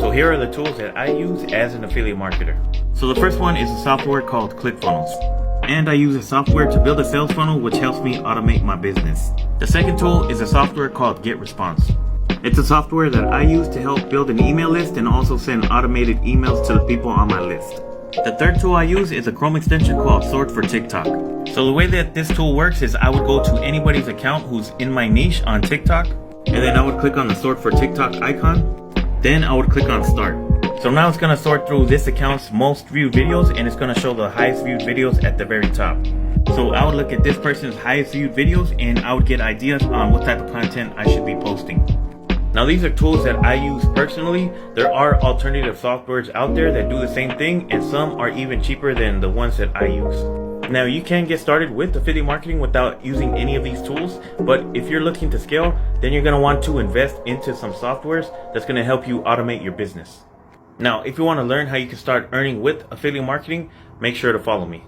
So here are the tools that I use as an affiliate marketer. So the first one is a software called ClickFunnels. And I use a software to build a sales funnel which helps me automate my business. The second tool is a software called GetResponse. It's a software that I use to help build an email list and also send automated emails to the people on my list. The third tool I use is a Chrome extension called Sort for TikTok. So the way that this tool works is I would go to anybody's account who's in my niche on TikTok, and then I would click on the Sort for TikTok icon. Then I would click on Start. So now it's going to sort through this account's most viewed videos, and it's going to show the highest viewed videos at the very top. So I would look at this person's highest viewed videos and I would get ideas on what type of content I should be posting. Now these are tools that I use personally. There are alternative softwares out there that do the same thing, and some are even cheaper than the ones that I use. Now you can get started with affiliate marketing without using any of these tools, but if you're looking to scale, then you're going to want to invest into some softwares that's going to help you automate your business. Now, if you want to learn how you can start earning with affiliate marketing, make sure to follow me.